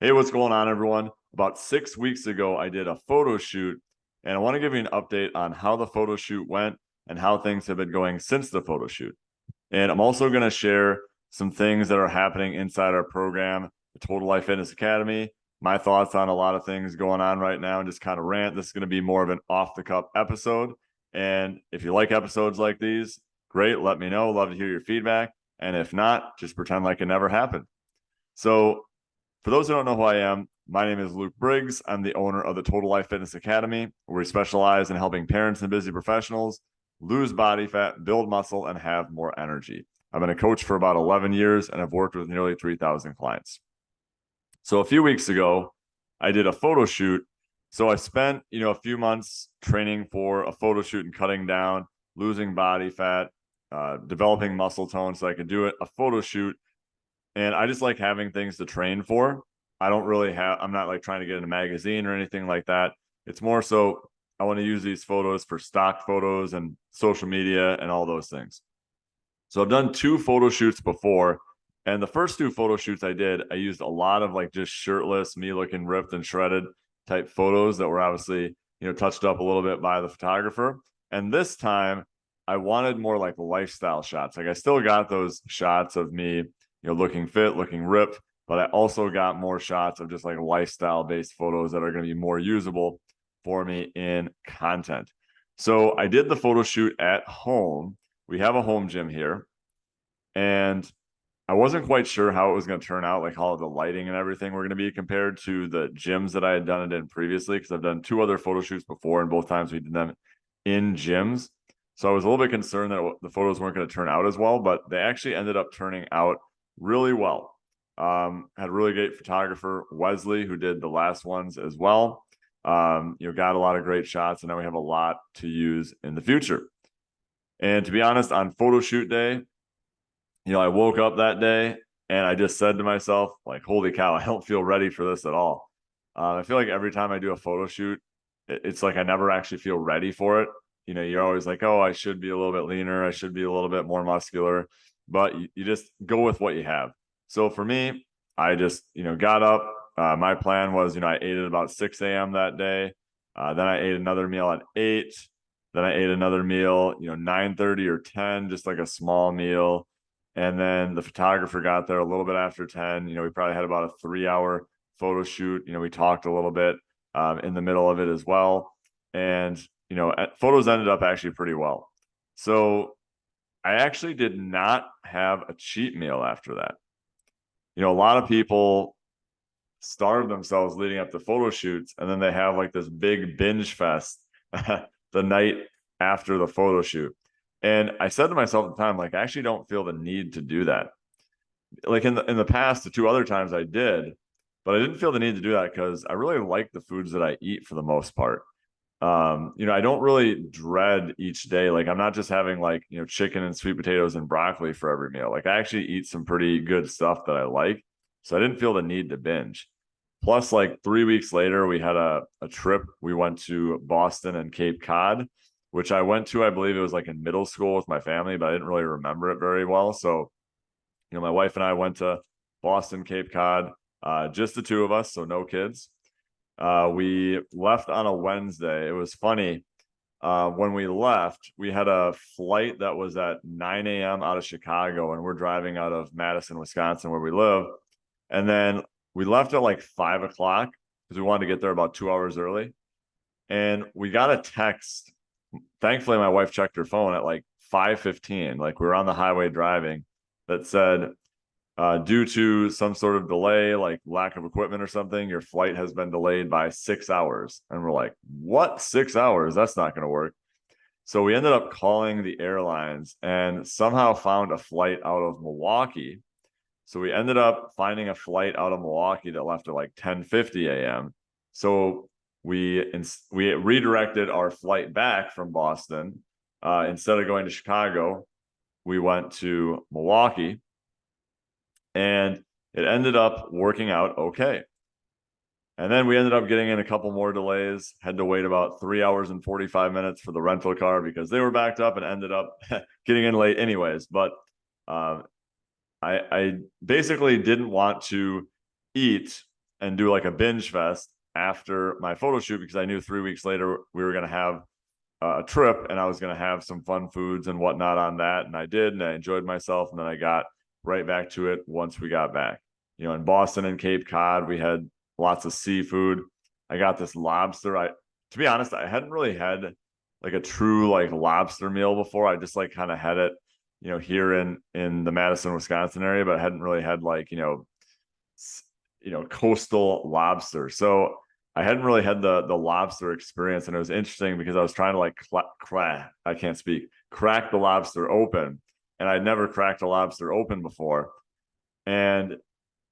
Hey, what's going on, everyone? About 6 weeks ago, I did a photo shoot, and I want to give you an update on how the photo shoot went and how things have been going since the photo shoot. And I'm also going to share some things that are happening inside our program, the Total Life Fitness Academy, my thoughts on a lot of things going on right now, and just kind of rant. This is going to be more of an off-the-cuff episode. And if you like episodes like these, great. Let me know. Love to hear your feedback. And if not, just pretend like it never happened. So for those who don't know who I am, my name is Luke Briggs. I'm the owner of the Total Life Fitness Academy, where we specialize in helping parents and busy professionals lose body fat, build muscle, and have more energy. I've been a coach for about 11 years, and I've worked with nearly 3,000 clients. So a few weeks ago, I did a photo shoot. So I spent, a few months training for a photo shoot and cutting down, losing body fat, developing muscle tone so I could do a photo shoot. And I just like having things to train for. I'm not like trying to get in a magazine or anything like that. It's more so I want to use these photos for stock photos and social media and all those things. So I've done two photo shoots before. And the first two photo shoots I did, I used a lot of like just shirtless, me looking ripped and shredded type photos that were obviously, touched up a little bit by the photographer. And this time I wanted more like lifestyle shots. Like I still got those shots of me, looking fit, looking ripped, but I also got more shots of just like lifestyle based photos that are going to be more usable for me in content. So I did the photo shoot at home. We have a home gym here, and I wasn't quite sure how it was going to turn out, like how the lighting and everything were going to be compared to the gyms that I had done it in previously, because I've done two other photo shoots before, and both times we did them in gyms. So I was a little bit concerned that the photos weren't going to turn out as well, but they actually ended up turning out really well. Had a really great photographer, Wesley, who did the last ones as well. Got a lot of great shots, and now we have a lot to use in the future. And to be honest, on photo shoot day, I woke up that day and I just said to myself, like, holy cow, I don't feel ready for this at all. I feel like every time I do a photo shoot, it's like I never actually feel ready for it. You're always like, oh, I should be a little bit leaner. I should be a little bit more muscular, but you just go with what you have. So for me, I just, got up. My plan was, I ate at about 6 a.m. that day. Then I ate another meal at 8. Then I ate another meal, 9:30 or 10, just like a small meal. And then the photographer got there a little bit after 10. We probably had about a 3-hour photo shoot. We talked a little bit in the middle of it as well. And, photos ended up actually pretty well. So I actually did not have a cheat meal after that. A lot of people starve themselves leading up to photo shoots, and then they have like this big binge fest the night after the photo shoot. And I said to myself at the time, like, I actually don't feel the need to do that. Like in the past, the two other times I did, but I didn't feel the need to do that because I really like the foods that I eat for the most part. I don't really dread each day. Like I'm not just having like, chicken and sweet potatoes and broccoli for every meal. Like I actually eat some pretty good stuff that I like. So I didn't feel the need to binge. Plus, like 3 weeks later, we had a trip. We went to Boston and Cape Cod, which I went to, I believe it was like in middle school with my family, but I didn't really remember it very well. So, my wife and I went to Boston, Cape Cod, just the two of us, so no kids. We left on a Wednesday. It was funny. When we left, we had a flight that was at 9 a.m. out of Chicago, and we're driving out of Madison, Wisconsin, where we live. And then we left at like 5 o'clock because we wanted to get there about 2 hours early. And we got a text. Thankfully, my wife checked her phone at like 5:15, like we were on the highway driving, that said, due to some sort of delay, like lack of equipment or something, your flight has been delayed by 6 hours. And we're like, what? 6 hours? That's not going to work. So we ended up calling the airlines and somehow found a flight out of Milwaukee. So we ended up finding a flight out of Milwaukee that left at like 10:50 a.m. So we redirected our flight back from Boston. Instead of going to Chicago, we went to Milwaukee, and it ended up working out okay. And then we ended up getting in a couple more delays, had to wait about 3 hours and 45 minutes for the rental car because they were backed up, and ended up getting in late anyways. But I basically didn't want to eat and do like a binge fest after my photo shoot, because I knew 3 weeks later we were going to have a trip and I was going to have some fun foods and whatnot on that. And I did, and I enjoyed myself. And then I got right back to it once we got back. You know, in Boston and Cape Cod, we had lots of seafood. I got this lobster. To be honest, I hadn't really had like a true like lobster meal before. I just like kind of had it, you know, here in the Madison, Wisconsin area, but I hadn't really had like, coastal lobster. So I hadn't really had the lobster experience, and it was interesting because I was trying to like crack the lobster open, and I'd never cracked a lobster open before. And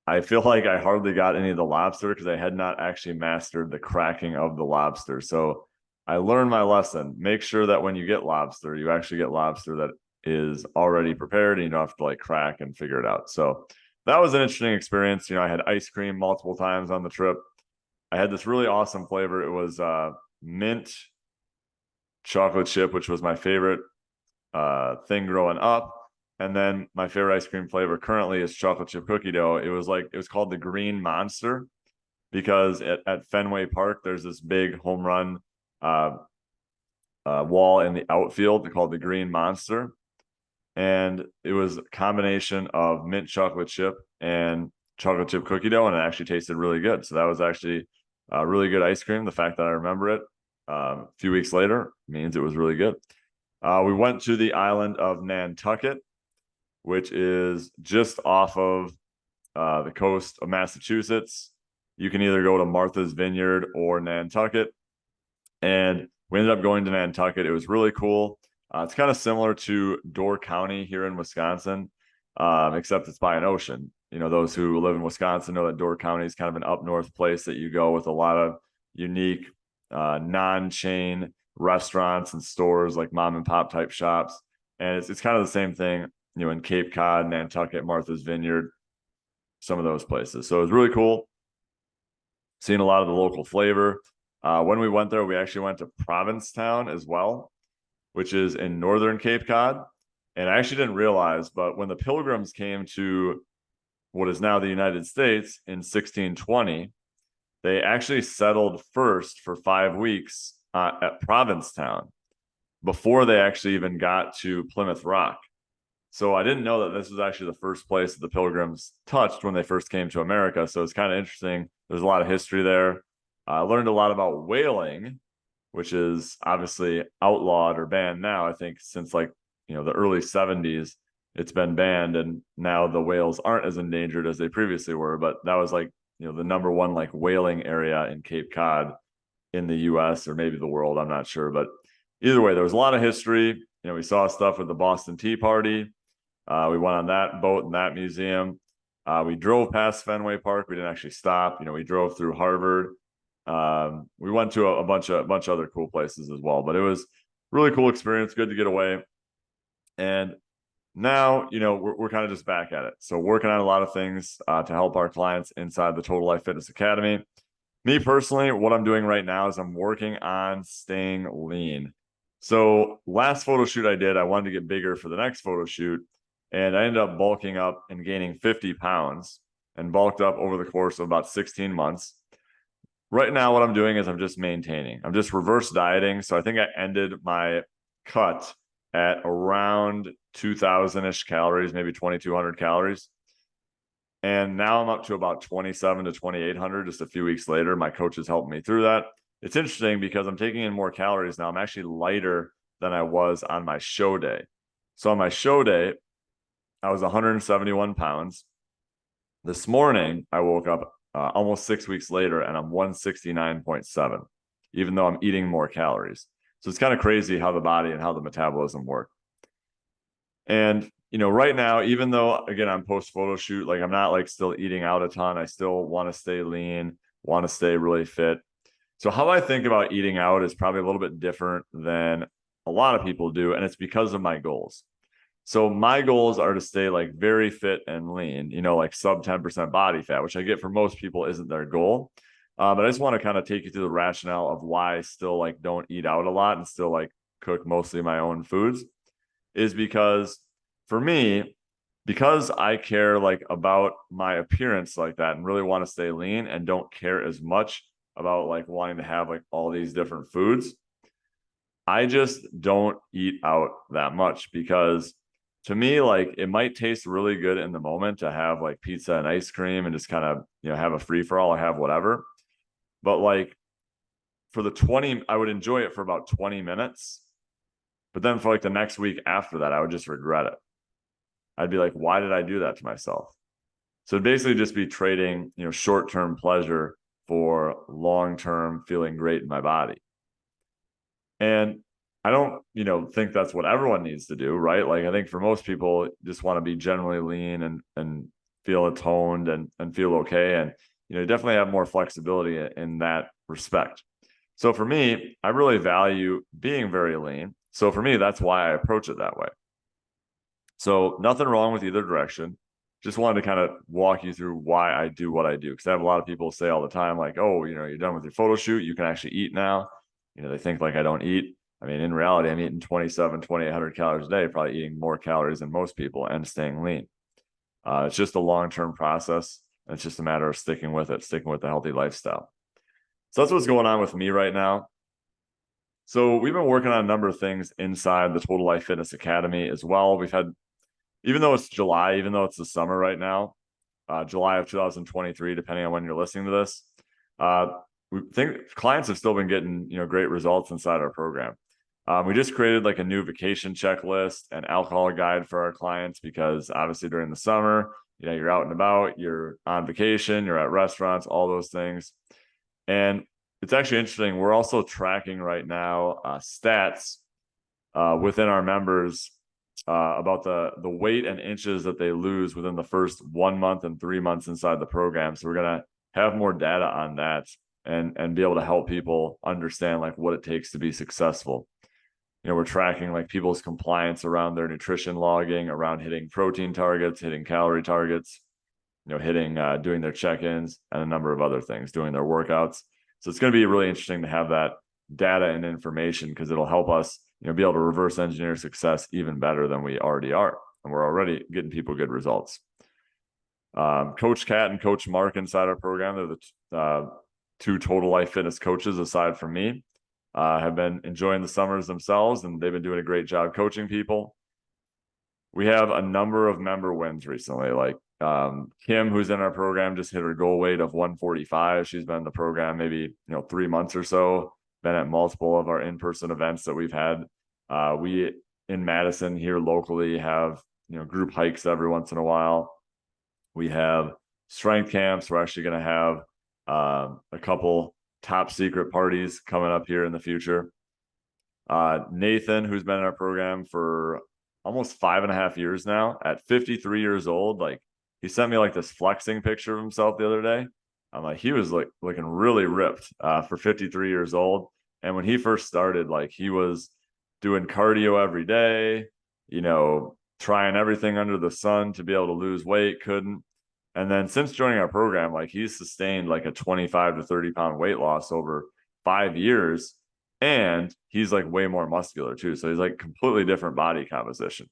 I feel like I hardly got any of the lobster because I had not actually mastered the cracking of the lobster. So I learned my lesson. Make sure that when you get lobster, you actually get lobster that is already prepared and you don't have to like crack and figure it out. So that was an interesting experience. You know, I had ice cream multiple times on the trip. I had this really awesome flavor. It was mint chocolate chip, which was my favorite thing growing up. And then my favorite ice cream flavor currently is chocolate chip cookie dough. It was called the Green Monster because at Fenway Park, there's this big home run wall in the outfield called the Green Monster. And it was a combination of mint chocolate chip and chocolate chip cookie dough, and it actually tasted really good. So that was actually a really good ice cream. The fact that I remember it a few weeks later means it was really good. We went to the island of Nantucket, which is just off of the coast of Massachusetts. You can either go to Martha's Vineyard or Nantucket. And we ended up going to Nantucket. It was really cool. It's kind of similar to Door County here in Wisconsin, except it's by an ocean. You know, those who live in Wisconsin know that Door County is kind of an up north place that you go with a lot of unique non-chain restaurants and stores, like mom and pop type shops. And it's kind of the same thing, you know, in Cape Cod, Nantucket, Martha's Vineyard, some of those places. So it was really cool seeing a lot of the local flavor. When we went there, we actually went to Provincetown as well, which is in northern Cape Cod. And I actually didn't realize, but when the Pilgrims came to what is now the United States in 1620, they actually settled first for 5 weeks at Provincetown before they actually even got to Plymouth Rock. So I didn't know that this was actually the first place that the Pilgrims touched when they first came to America. So it's kind of interesting. There's a lot of history there. I learned a lot about whaling, which is obviously outlawed or banned now. I think since like, you know, the early 70s, it's been banned, and now the whales aren't as endangered as they previously were. But that was like, you know, the number one like whaling area in Cape Cod in the US or maybe the world. I'm not sure. But either way, there was a lot of history. You know, we saw stuff with the Boston Tea Party. We went on that boat in that museum. We drove past Fenway Park. We didn't actually stop. You know, we drove through Harvard. We went to a bunch of other cool places as well, but it was really cool experience. Good to get away. And now, you know, we're kind of just back at it. So working on a lot of things to help our clients inside the Total Life Fitness Academy. Me personally, what I'm doing right now is I'm working on staying lean. So last photo shoot I did, I wanted to get bigger for the next photo shoot. And I ended up bulking up and gaining 50 pounds and bulked up over the course of about 16 months. Right now, what I'm doing is I'm just maintaining. I'm just reverse dieting. So I think I ended my cut at around 2,000-ish calories, maybe 2,200 calories. And now I'm up to about 27 to 2,800 just a few weeks later. My coach has helped me through that. It's interesting because I'm taking in more calories now. I'm actually lighter than I was on my show day. So on my show day, I was 171 pounds. This morning, I woke up almost 6 weeks later and I'm 169.7, even though I'm eating more calories. So it's kind of crazy how the body and how the metabolism work. And, you know, right now, even though, again, I'm post-photo shoot, like I'm not like still eating out a ton. I still want to stay lean, want to stay really fit. So how I think about eating out is probably a little bit different than a lot of people do. And it's because of my goals. So my goals are to stay like very fit and lean, you know, like sub 10% body fat, which I get for most people isn't their goal. But I just want to kind of take you through the rationale of why I still like don't eat out a lot and still like cook mostly my own foods, is because for me, because I care like about my appearance like that and really want to stay lean and don't care as much about like wanting to have like all these different foods, I just don't eat out that much because to me, like it might taste really good in the moment to have like pizza and ice cream and just kind of, have a free for all or have whatever. But like for the 20, I would enjoy it for about 20 minutes. But then for like the next week after that, I would just regret it. I'd be like, why did I do that to myself? So it'd basically just be trading, short-term pleasure for long-term feeling great in my body. And I don't, think that's what everyone needs to do, right? Like I think for most people just want to be generally lean and feel toned and feel okay. And you definitely have more flexibility in that respect. So for me, I really value being very lean. So for me, that's why I approach it that way. So nothing wrong with either direction. Just wanted to kind of walk you through why I do what I do. Because I have a lot of people say all the time, like, oh, you're done with your photo shoot. You can actually eat now. They think like I don't eat. I mean, in reality, I'm eating 2,800 calories a day, probably eating more calories than most people and staying lean. It's just a long-term process. And it's just a matter of sticking with it, sticking with the healthy lifestyle. So that's what's going on with me right now. So we've been working on a number of things inside the Total Life Fitness Academy as well. We've had, even though it's July, even though it's the summer right now, July of 2023, depending on when you're listening to this, we think clients have still been getting, great results inside our program. We just created like a new vacation checklist and alcohol guide for our clients because obviously during the summer, you're out and about, you're on vacation, you're at restaurants, all those things. And it's actually interesting. We're also tracking right now stats within our members about the weight and inches that they lose within the first 1 month and 3 months inside the program. So we're gonna have more data on that and be able to help people understand like what it takes to be successful. We're tracking like people's compliance around their nutrition logging, around hitting protein targets, hitting calorie targets, hitting doing their check-ins and a number of other things, doing their workouts. So it's going to be really interesting to have that data and information because it'll help us, be able to reverse engineer success even better than we already are. And we're already getting people good results. Coach Kat and Coach Mark inside our program, they're the two Total Life Fitness coaches aside from me, have been enjoying the summers themselves, and they've been doing a great job coaching people. We have a number of member wins recently, like Kim, who's in our program, just hit her goal weight of 145. She's been in the program maybe 3 months or so, been at multiple of our in-person events that we've had. We in Madison here locally have group hikes every once in a while. We have strength camps. We're actually going to have a couple top secret parties coming up here in the future. Nathan, who's been in our program for almost 5.5 years now, at 53 years old, like he sent me like this flexing picture of himself the other day. I'm like, he was like looking really ripped for 53 years old. And when he first started, like he was doing cardio every day, trying everything under the sun to be able to lose weight, couldn't. And then since joining our program, like he's sustained like a 25 to 30 pound weight loss over 5 years. And he's like way more muscular too. So he's like completely different body composition.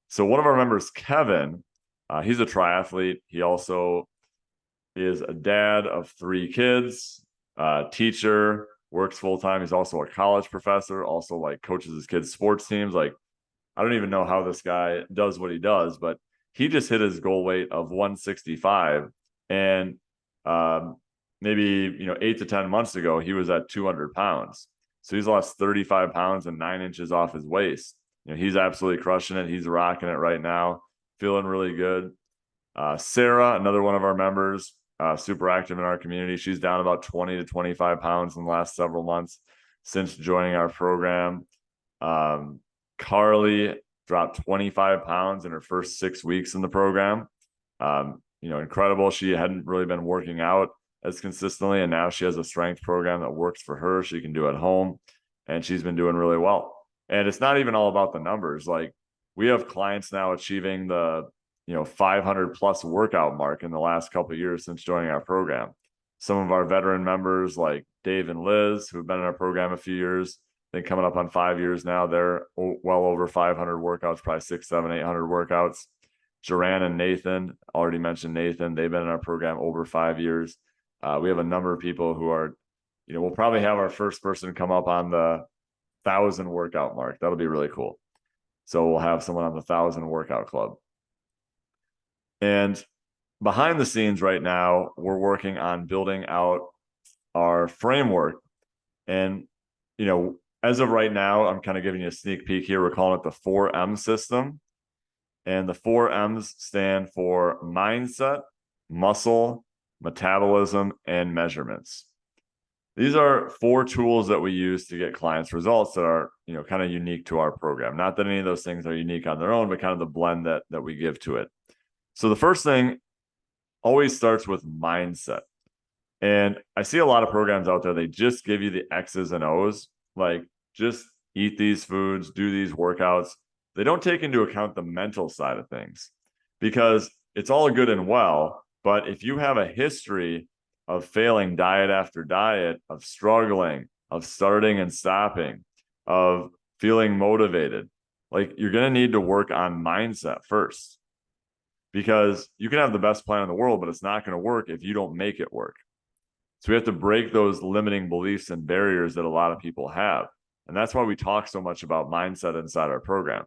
So one of our members, Kevin, he's a triathlete. He also is a dad of 3 kids, teacher, works full time. He's also a college professor, also like coaches his kids' sports teams. Like, I don't even know how this guy does what he does, but he just hit his goal weight of 165. And maybe 8 to 10 months ago, he was at 200 pounds. So he's lost 35 pounds and 9 inches off his waist. He's absolutely crushing it. He's rocking it right now, feeling really good. Sarah, another one of our members, super active in our community. She's down about 20 to 25 pounds in the last several months since joining our program. Carly dropped 25 pounds in her first 6 weeks in the program. Incredible. She hadn't really been working out as consistently, and now she has a strength program that works for her. She can do at home, and she's been doing really well. And it's not even all about the numbers. Like we have clients now achieving the 500 plus workout mark in the last couple of years since joining our program. Some of our veteran members like Dave and Liz, who've been in our program a few years, I think coming up on 5 years now, they're well over 500 workouts, probably 600, 700, 800 workouts. Joanne and Nathan, already mentioned Nathan. They've been in our program over 5 years. We have a number of people who are, we'll probably have our first person come up on the 1,000 workout mark. That'll be really cool. So we'll have someone on the 1,000 workout club. And behind the scenes right now, we're working on building out our framework. And, as of right now, I'm kind of giving you a sneak peek here. We're calling it the 4M system. And the 4M's stand for mindset, muscle, metabolism, and measurements. These are 4 tools that we use to get clients results that are, kind of unique to our program. Not that any of those things are unique on their own, but kind of the blend that we give to it. So the first thing always starts with mindset. And I see a lot of programs out there, they just give you the X's and O's, like just eat these foods, do these workouts. They don't take into account the mental side of things, because it's all good and well. But if you have a history of failing diet after diet, of struggling, of starting and stopping, of feeling motivated, like you're going to need to work on mindset first, because you can have the best plan in the world, but it's not going to work if you don't make it work. So we have to break those limiting beliefs and barriers that a lot of people have. And that's why we talk so much about mindset inside our program.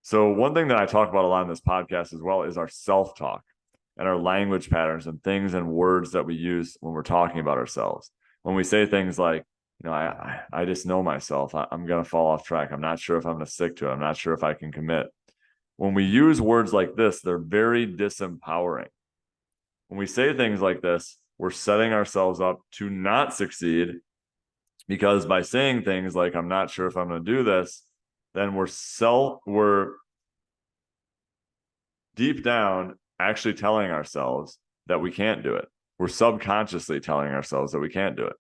So one thing that I talk about a lot in this podcast as well is our self-talk and our language patterns and things and words that we use when we're talking about ourselves. When we say things like, I just know myself, I'm going to fall off track. I'm not sure if I'm going to stick to it. I'm not sure if I can commit. When we use words like this, they're very disempowering. When we say things like this, we're setting ourselves up to not succeed, because by saying things like, I'm not sure if I'm going to do this, then we're deep down actually telling ourselves that we can't do it. We're subconsciously telling ourselves that we can't do it.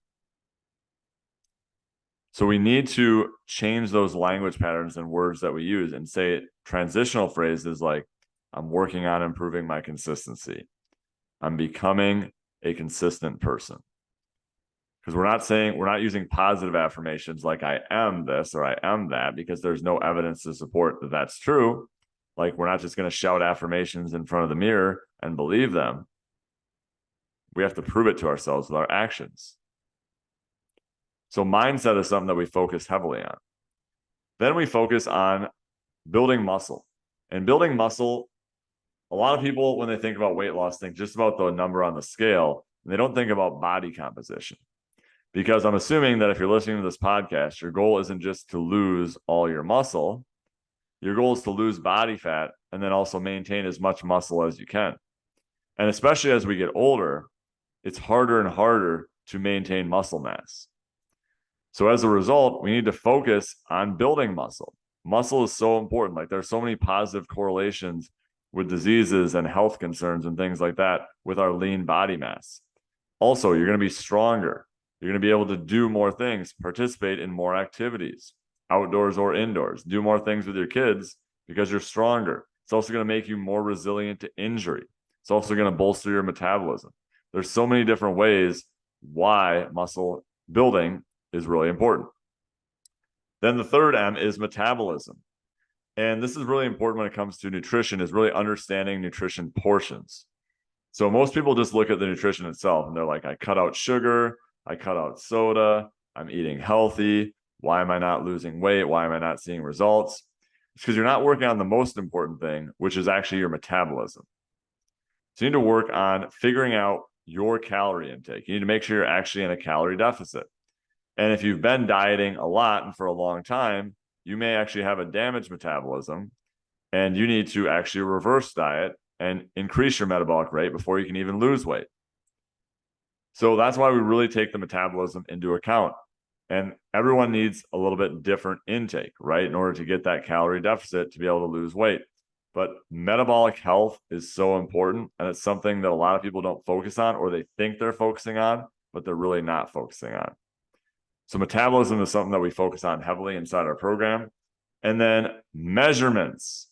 So we need to change those language patterns and words that we use and say transitional phrases like, I'm working on improving my consistency. I'm becoming a consistent person. Because we're not using positive affirmations like I am this or I am that, because there's no evidence to support that that's true. Like, we're not just going to shout affirmations in front of the mirror and believe them. We have to prove it to ourselves with our actions. So mindset is something that we focus heavily on. Then we focus on building muscle. And building muscle, a lot of people, when they think about weight loss, think just about the number on the scale, and they don't think about body composition. Because I'm assuming that if you're listening to this podcast, your goal isn't just to lose all your muscle. Your goal is to lose body fat and then also maintain as much muscle as you can. And especially as we get older, it's harder and harder to maintain muscle mass. So as a result, we need to focus on building muscle. Muscle is so important. Like, there's so many positive correlations with diseases and health concerns and things like that with our lean body mass. Also, you're going to be stronger. You're going to be able to do more things, participate in more activities, outdoors or indoors, do more things with your kids because you're stronger. It's also going to make you more resilient to injury. It's also going to bolster your metabolism. There's so many different ways why muscle building is really important. Then the third M is metabolism. And this is really important when it comes to nutrition, is really understanding nutrition portions. So most people just look at the nutrition itself and they're like, I cut out sugar, I cut out soda, I'm eating healthy. Why am I not losing weight? Why am I not seeing results? It's because you're not working on the most important thing, which is actually your metabolism. So you need to work on figuring out your calorie intake. You need to make sure you're actually in a calorie deficit. And if you've been dieting a lot and for a long time, you may actually have a damaged metabolism, and you need to actually reverse diet and increase your metabolic rate before you can even lose weight. So that's why we really take the metabolism into account. And everyone needs a little bit different intake, right, in order to get that calorie deficit to be able to lose weight. But metabolic health is so important, and it's something that a lot of people don't focus on, or they think they're focusing on, but they're really not focusing on. So metabolism is something that we focus on heavily inside our program. And then measurements.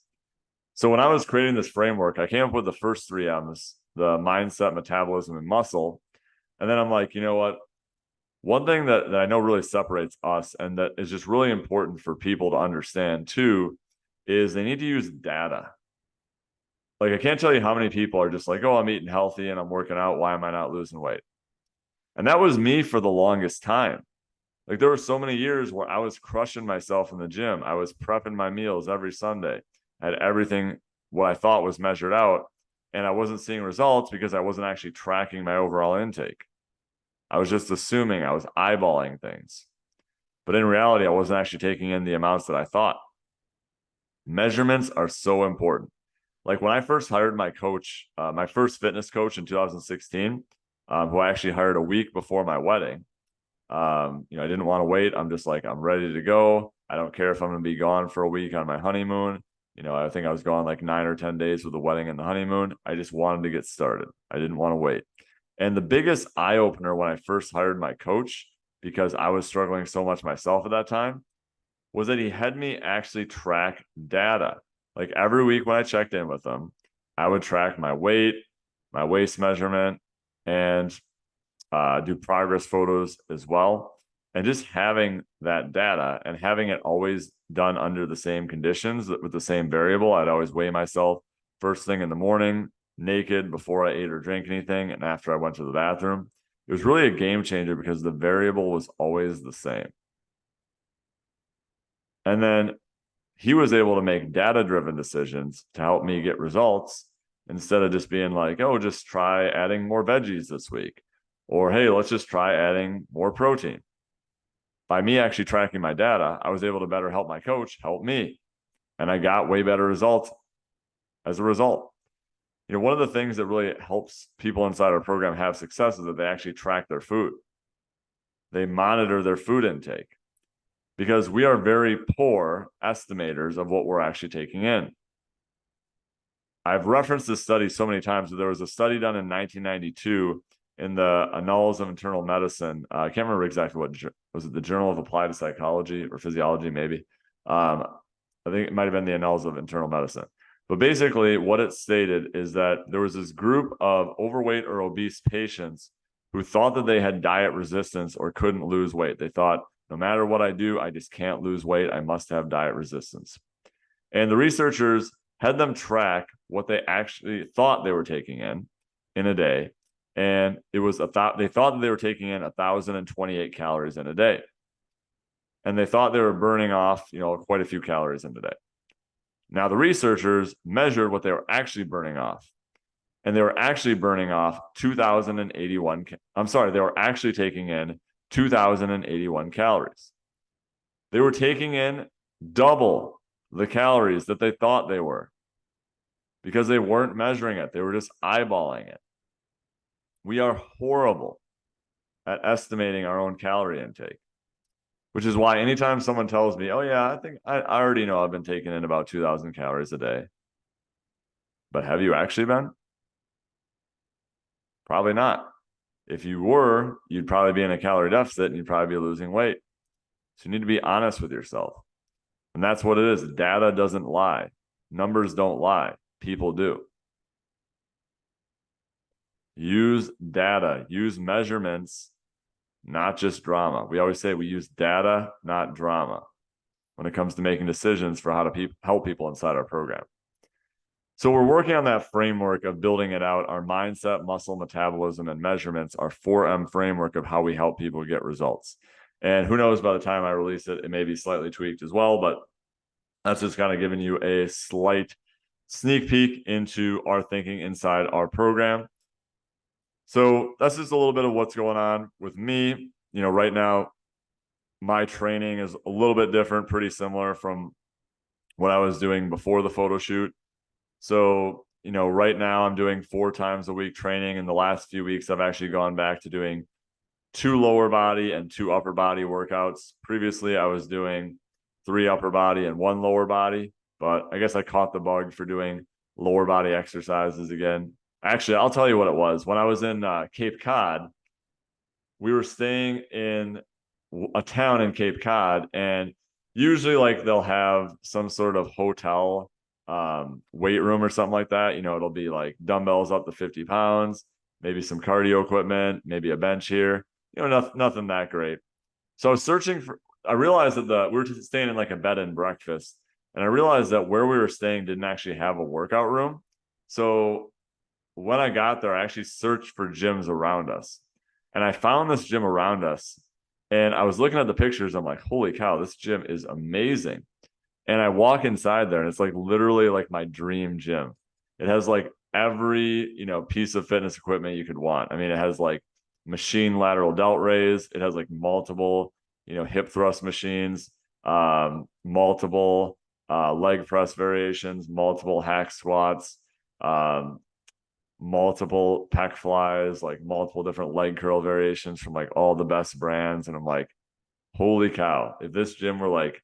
So when I was creating this framework, I came up with the first 3 M's, the mindset, metabolism, and muscle. And then I'm like, you know what? One thing that I know really separates us, and that is just really important for people to understand too, is they need to use data. Like, I can't tell you how many people are just like, oh, I'm eating healthy and I'm working out. Why am I not losing weight? And that was me for the longest time. Like, there were so many years where I was crushing myself in the gym. I was prepping my meals every Sunday. I had everything what I thought was measured out, and I wasn't seeing results because I wasn't actually tracking my overall intake. I was just assuming, I was eyeballing things. But in reality, I wasn't actually taking in the amounts that I thought. Measurements are so important. Like, when I first hired my coach, my first fitness coach in 2016, who I actually hired a week before my wedding. I didn't want to wait. I'm just like, I'm ready to go. I don't care if I'm going to be gone for a week on my honeymoon. I think I was gone like 9 or 10 days with the wedding and the honeymoon. I just wanted to get started. I didn't want to wait. And the biggest eye opener when I first hired my coach, because I was struggling so much myself at that time, was that he had me actually track data. Like, every week when I checked in with him, I would track my weight, my waist measurement, and do progress photos as well. And just having that data and having it always done under the same conditions with the same variable. I'd always weigh myself first thing in the morning, naked, before I ate or drank anything, and after I went to the bathroom. It was really a game changer because the variable was always the same. And then he was able to make data-driven decisions to help me get results instead of just being like, oh, just try adding more veggies this week. Or, hey, let's just try adding more protein. By me actually tracking my data, I was able to better help my coach help me. And I got way better results as a result. One of the things that really helps people inside our program have success is that they actually track their food. They monitor their food intake, because we are very poor estimators of what we're actually taking in. I've referenced this study so many times, but there was a study done in 1992 in the Annals of Internal Medicine. I can't remember exactly what was it, the Journal of Applied Psychology or Physiology, maybe. I think it might have been the Annals of Internal Medicine. But basically, what it stated is that there was this group of overweight or obese patients who thought that they had diet resistance or couldn't lose weight. They thought, no matter what I do, I just can't lose weight. I must have diet resistance. And the researchers had them track what they actually thought they were taking in a day. And it was they thought that they were taking in 1,028 calories in a day. And they thought they were burning off, quite a few calories in a day. Now, the researchers measured what they were actually burning off. And they were actually burning off 2,081. I'm sorry, they were actually taking in 2,081 calories. They were taking in double the calories that they thought they were, because they weren't measuring it. They were just eyeballing it. We are horrible at estimating our own calorie intake, which is why anytime someone tells me, oh yeah, I think I already know I've been taking in about 2,000 calories a day. But have you actually been? Probably not. If you were, you'd probably be in a calorie deficit and you'd probably be losing weight. So you need to be honest with yourself. And that's what it is. Data doesn't lie. Numbers don't lie. People do. Use data, use measurements, not just drama. We always say we use data, not drama, when it comes to making decisions for how to help people inside our program. So we're working on that framework of building it out. Our mindset, muscle, metabolism, and measurements, our 4M framework of how we help people get results. And who knows, by the time I release it, it may be slightly tweaked as well, but that's just kind of giving you a slight sneak peek into our thinking inside our program. So that's just a little bit of what's going on with me. Right now, my training is a little bit different, pretty similar from what I was doing before the photo shoot. So, right now I'm doing 4 times a week training. In the last few weeks, I've actually gone back to doing 2 lower body and 2 upper body workouts. Previously, I was doing 3 upper body and 1 lower body, but I guess I caught the bug for doing lower body exercises again. Actually, I'll tell you what it was. When I was in Cape Cod, we were staying in a town in Cape Cod, and usually like they'll have some sort of hotel weight room or something like that. It'll be like dumbbells up to 50 pounds, maybe some cardio equipment, maybe a bench here, nothing that great. So I was searching I realized that we were staying in like a bed and breakfast, and I realized that where we were staying didn't actually have a workout room. So when I got there, I actually searched for gyms around us, and I found this gym around us. And I was looking at the pictures. I'm like, holy cow, this gym is amazing. And I walk inside there, and it's like literally like my dream gym. It has like every, piece of fitness equipment you could want. I mean, it has like machine lateral delt raise. It has like multiple, hip thrust machines, multiple leg press variations, multiple hack squats, um, multiple pec flies, like multiple different leg curl variations from like all the best brands. And I'm like, holy cow, if this gym were like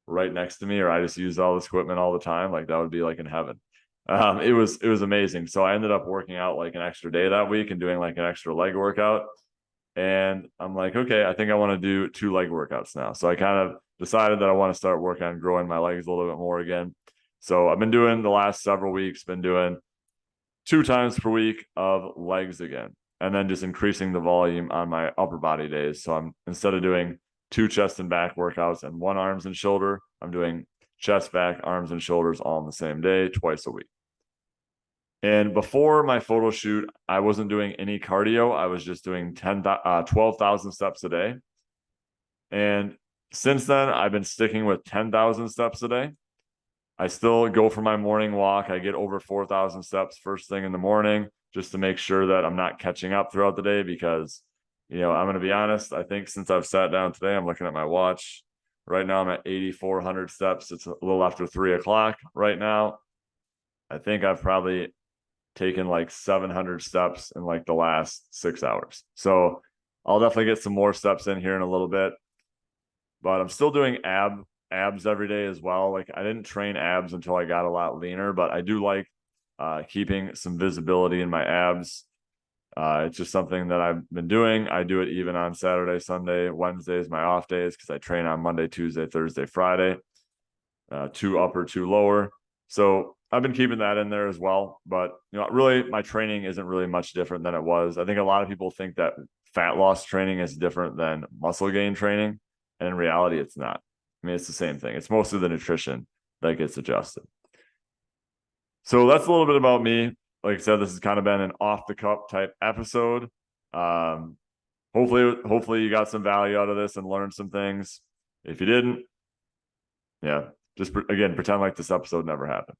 right next to me, or I just used all this equipment all the time, like that would be like in heaven. It was amazing. So I ended up working out like an extra day that week and doing like an extra leg workout. And I'm like, okay, I think I want to do 2 leg workouts now. So I kind of decided that I want to start working on growing my legs a little bit more again. So I've been doing the last several weeks, been doing 2 times per week of legs again, and then just increasing the volume on my upper body days. So I'm, instead of doing 2 chest and back workouts and 1 arms and shoulder, I'm doing chest, back, arms, and shoulders all in the same day, twice a week. And before my photo shoot, I wasn't doing any cardio. I was just doing 12,000 steps a day. And since then, I've been sticking with 10,000 steps a day. I still go for my morning walk. I get over 4,000 steps first thing in the morning just to make sure that I'm not catching up throughout the day because, I'm going to be honest. I think since I've sat down today, I'm looking at my watch. Right now, I'm at 8,400 steps. It's a little after 3 o'clock right now. I think I've probably taken like 700 steps in like the last 6 hours. So I'll definitely get some more steps in here in a little bit. But I'm still doing abs every day as well. Like I didn't train abs until I got a lot leaner, but I do like keeping some visibility in my abs. It's just something that I've been doing. I do it even on Saturday, Sunday, Wednesdays, my off days, because I train on Monday, Tuesday, Thursday, Friday, 2 upper, 2 lower. So I've been keeping that in there as well. But really, my training isn't really much different than it was. I think a lot of people think that fat loss training is different than muscle gain training, and in reality, it's not. I mean, it's the same thing. It's mostly the nutrition that gets adjusted. So that's a little bit about me. Like I said, this has kind of been an off the cuff type episode. Hopefully you got some value out of this and learned some things. If you didn't, yeah, just again, pretend like this episode never happened.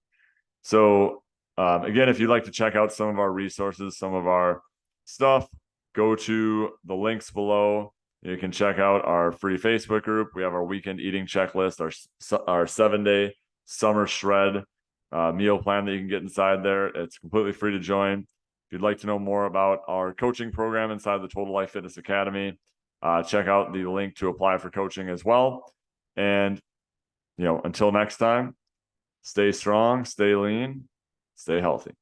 So again, if you'd like to check out some of our resources, some of our stuff, go to the links below. You can check out our free Facebook group. We have our weekend eating checklist, our 7-day summer shred meal plan that you can get inside there. It's completely free to join. If you'd like to know more about our coaching program inside the Total Life Fitness Academy, check out the link to apply for coaching as well. And, until next time, stay strong, stay lean, stay healthy.